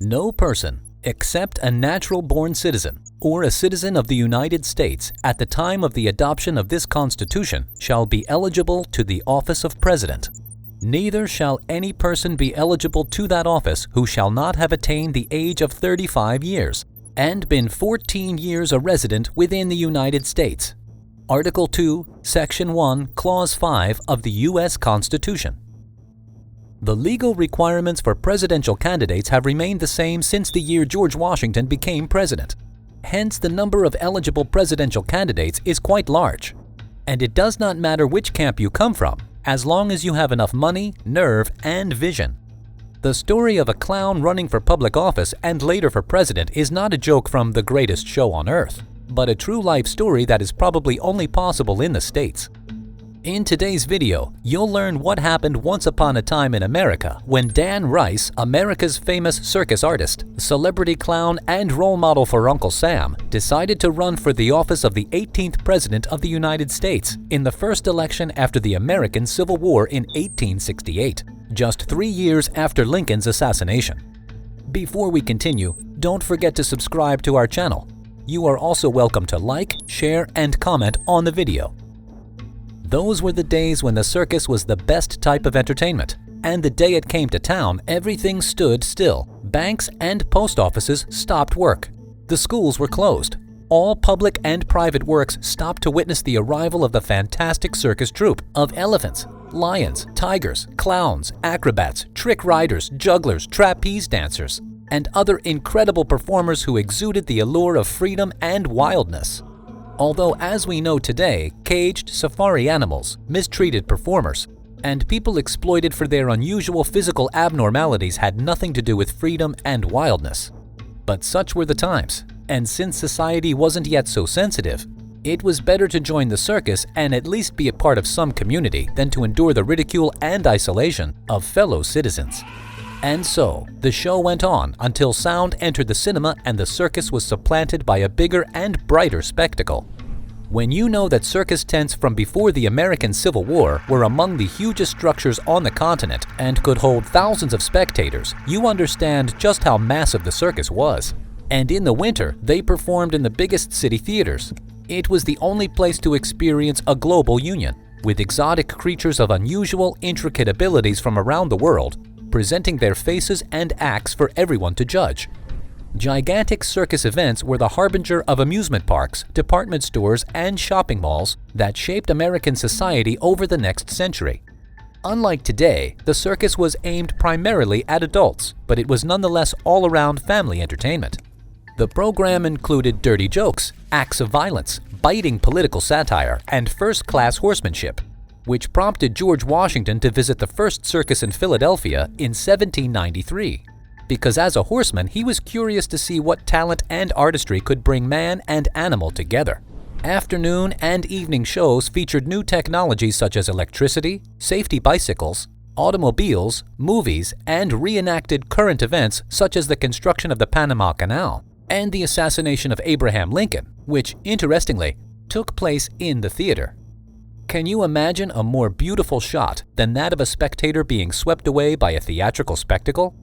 No person, except a natural-born citizen or a citizen of the United States at the time of the adoption of this Constitution, shall be eligible to the office of President. Neither shall any person be eligible to that office who shall not have attained the age of 35 years and been 14 years a resident within the United States. Article 2, Section 1, Clause 5 of the U.S. Constitution. The legal requirements for presidential candidates have remained the same since the year George Washington became president. Hence, the number of eligible presidential candidates is quite large. And it does not matter which camp you come from, as long as you have enough money, nerve, and vision. The story of a clown running for public office and later for president is not a joke from The Greatest Show on Earth, but a true life story that is probably only possible in the States. In today's video, you'll learn what happened once upon a time in America when Dan Rice, America's famous circus artist, celebrity clown, and role model for Uncle Sam, decided to run for the office of the 18th President of the United States in the first election after the American Civil War in 1868, just 3 years after Lincoln's assassination. Before we continue, don't forget to subscribe to our channel. You are also welcome to like, share, and comment on the video. Those were the days when the circus was the best type of entertainment, and the day it came to town, everything stood still. Banks and post offices stopped work. The schools were closed. All public and private works stopped to witness the arrival of the fantastic circus troupe of elephants, lions, tigers, clowns, acrobats, trick riders, jugglers, trapeze dancers, and other incredible performers who exuded the allure of freedom and wildness. Although, as we know today, caged safari animals, mistreated performers, and people exploited for their unusual physical abnormalities had nothing to do with freedom and wildness. But such were the times, and since society wasn't yet so sensitive, it was better to join the circus and at least be a part of some community than to endure the ridicule and isolation of fellow citizens. And so, the show went on until sound entered the cinema and the circus was supplanted by a bigger and brighter spectacle. When you know that circus tents from before the American Civil War were among the hugest structures on the continent and could hold thousands of spectators, you understand just how massive the circus was. And in the winter, they performed in the biggest city theaters. It was the only place to experience a global union, with exotic creatures of unusual, intricate abilities from around the world, presenting their faces and acts for everyone to judge. Gigantic circus events were the harbinger of amusement parks, department stores, and shopping malls that shaped American society over the next century. Unlike today, the circus was aimed primarily at adults, but it was nonetheless all-around family entertainment. The program included dirty jokes, acts of violence, biting political satire, and first-class horsemanship, which prompted George Washington to visit the first circus in Philadelphia in 1793. Because as a horseman, he was curious to see what talent and artistry could bring man and animal together. Afternoon and evening shows featured new technologies such as electricity, safety bicycles, automobiles, movies, and reenacted current events such as the construction of the Panama Canal and the assassination of Abraham Lincoln, which, interestingly, took place in the theater. Can you imagine a more beautiful shot than that of a spectator being swept away by a theatrical spectacle?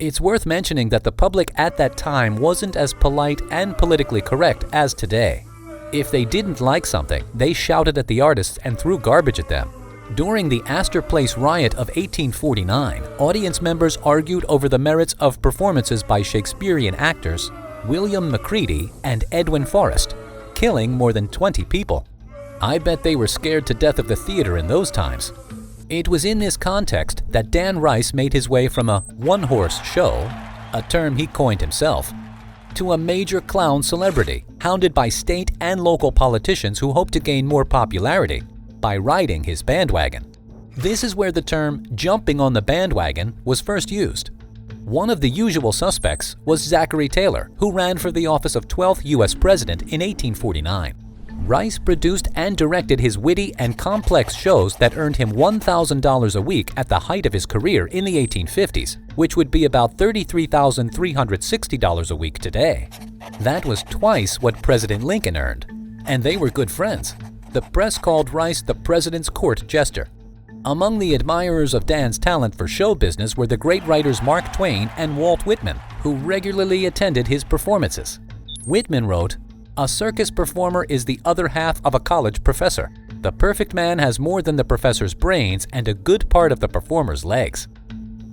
It's worth mentioning that the public at that time wasn't as polite and politically correct as today. If they didn't like something, they shouted at the artists and threw garbage at them. During the Astor Place riot of 1849, audience members argued over the merits of performances by Shakespearean actors William Macready and Edwin Forrest, killing more than 20 people. I bet they were scared to death of the theater in those times. It was in this context that Dan Rice made his way from a one-horse show, a term he coined himself, to a major clown celebrity, hounded by state and local politicians who hoped to gain more popularity by riding his bandwagon. This is where the term "jumping on the bandwagon" was first used. One of the usual suspects was Zachary Taylor, who ran for the office of 12th U.S. President in 1849. Rice produced and directed his witty and complex shows that earned him $1,000 a week at the height of his career in the 1850s, which would be about $33,360 a week today. That was twice what President Lincoln earned, and they were good friends. The press called Rice the president's court jester. Among the admirers of Dan's talent for show business were the great writers Mark Twain and Walt Whitman, who regularly attended his performances. Whitman wrote, "A circus performer is the other half of a college professor. The perfect man has more than the professor's brains and a good part of the performer's legs."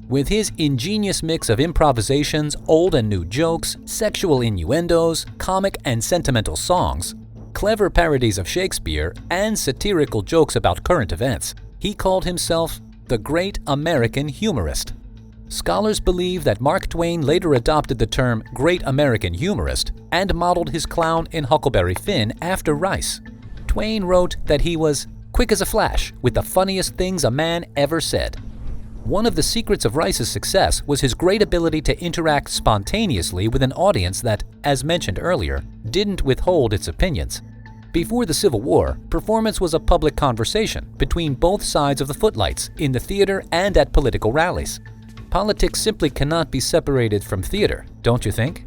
With his ingenious mix of improvisations, old and new jokes, sexual innuendos, comic and sentimental songs, clever parodies of Shakespeare, and satirical jokes about current events, he called himself the Great American Humorist. Scholars believe that Mark Twain later adopted the term Great American Humorist and modeled his clown in Huckleberry Finn after Rice. Twain wrote that he was quick as a flash with the funniest things a man ever said. One of the secrets of Rice's success was his great ability to interact spontaneously with an audience that, as mentioned earlier, didn't withhold its opinions. Before the Civil War, performance was a public conversation between both sides of the footlights in the theater and at political rallies. Politics simply cannot be separated from theater, don't you think?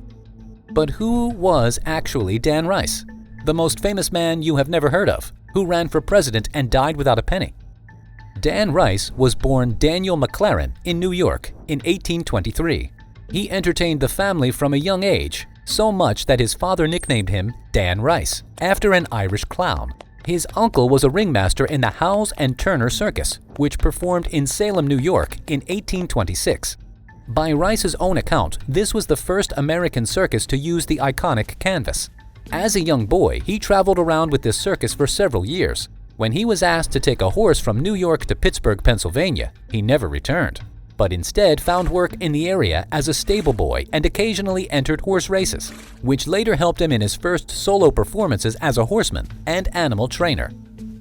But who was actually Dan Rice, the most famous man you have never heard of, who ran for president and died without a penny? Dan Rice was born Daniel McLaren in New York in 1823. He entertained the family from a young age, so much that his father nicknamed him Dan Rice, after an Irish clown. His uncle was a ringmaster in the Howes and Turner Circus, which performed in Salem, New York in 1826. By Rice's own account, this was the first American circus to use the iconic canvas. As a young boy, he traveled around with this circus for several years. When he was asked to take a horse from New York to Pittsburgh, Pennsylvania, he never returned, but instead found work in the area as a stable boy and occasionally entered horse races, which later helped him in his first solo performances as a horseman and animal trainer.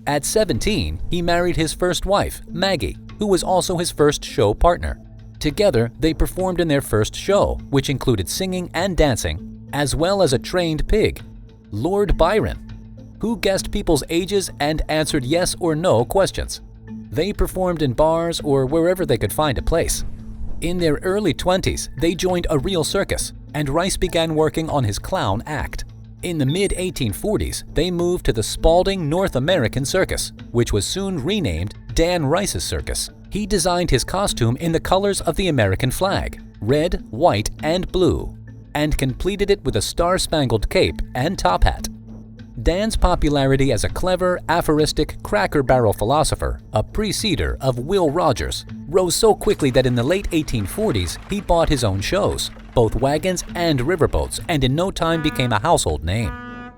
At 17, he married his first wife, Maggie, who was also his first show partner. Together, they performed in their first show, which included singing and dancing, as well as a trained pig, Lord Byron, who guessed people's ages and answered yes or no questions. They performed in bars or wherever they could find a place. In their early 20s, they joined a real circus, and Rice began working on his clown act. In the mid-1840s, they moved to the Spalding North American Circus, which was soon renamed Dan Rice's Circus. He designed his costume in the colors of the American flag, red, white, and blue, and completed it with a star-spangled cape and top hat. Dan's popularity as a clever, aphoristic, cracker-barrel philosopher, a preceder of Will Rogers, rose so quickly that in the late 1840s he bought his own shows, both wagons and riverboats, and in no time became a household name.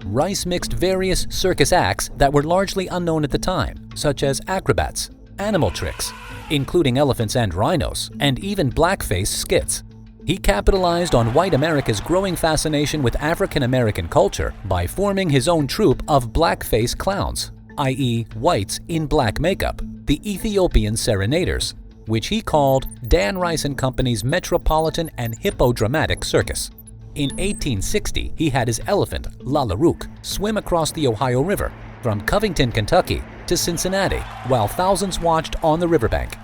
Rice mixed various circus acts that were largely unknown at the time, such as acrobats, animal tricks, including elephants and rhinos, and even blackface skits. He capitalized on white America's growing fascination with African American culture by forming his own troupe of blackface clowns, i.e. whites in black makeup, the Ethiopian Serenaders, which he called Dan Rice & Company's Metropolitan and Hippodramatic Circus. In 1860, he had his elephant, Lalarook, swim across the Ohio River from Covington, Kentucky to Cincinnati, while thousands watched on the riverbank.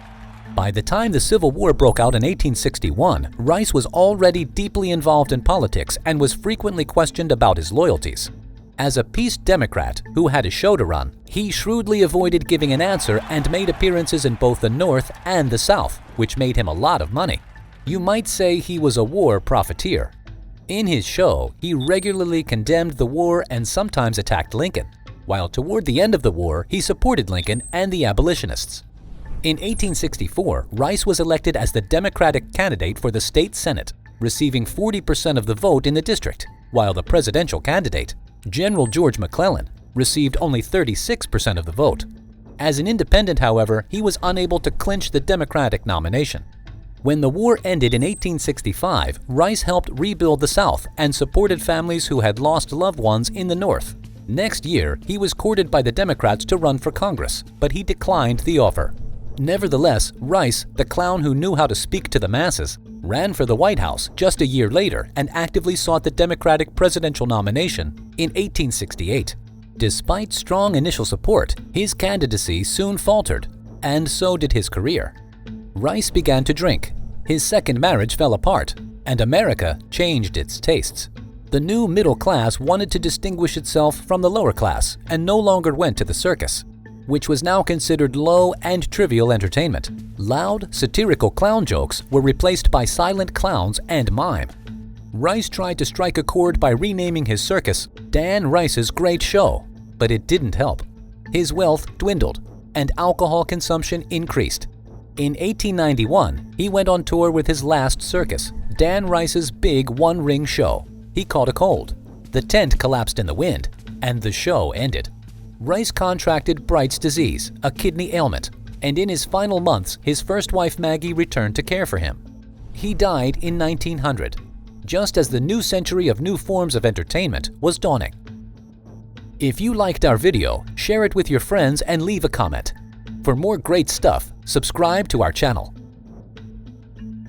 By the time the Civil War broke out in 1861, Rice was already deeply involved in politics and was frequently questioned about his loyalties. As a peace Democrat who had a show to run, he shrewdly avoided giving an answer and made appearances in both the North and the South, which made him a lot of money. You might say he was a war profiteer. In his show, he regularly condemned the war and sometimes attacked Lincoln, while toward the end of the war, he supported Lincoln and the abolitionists. In 1864, Rice was elected as the Democratic candidate for the state Senate, receiving 40% of the vote in the district, while the presidential candidate, General George McClellan, received only 36% of the vote. As an independent, however, he was unable to clinch the Democratic nomination. When the war ended in 1865, Rice helped rebuild the South and supported families who had lost loved ones in the North. Next year, he was courted by the Democrats to run for Congress, but he declined the offer. Nevertheless, Rice, the clown who knew how to speak to the masses, ran for the White House just a year later and actively sought the Democratic presidential nomination in 1868. Despite strong initial support, his candidacy soon faltered, and so did his career. Rice began to drink, his second marriage fell apart, and America changed its tastes. The new middle class wanted to distinguish itself from the lower class and no longer went to the circus. which was now considered low and trivial entertainment. Loud, satirical clown jokes were replaced by silent clowns and mime. Rice tried to strike a chord by renaming his circus Dan Rice's Great Show, but it didn't help. His wealth dwindled, and alcohol consumption increased. In 1891, he went on tour with his last circus, Dan Rice's big one-ring show. He caught a cold. The tent collapsed in the wind, and the show ended. Rice contracted Bright's disease, a kidney ailment, and in his final months, his first wife Maggie returned to care for him. He died in 1900, just as the new century of new forms of entertainment was dawning. If you liked our video, share it with your friends and leave a comment. For more great stuff, subscribe to our channel.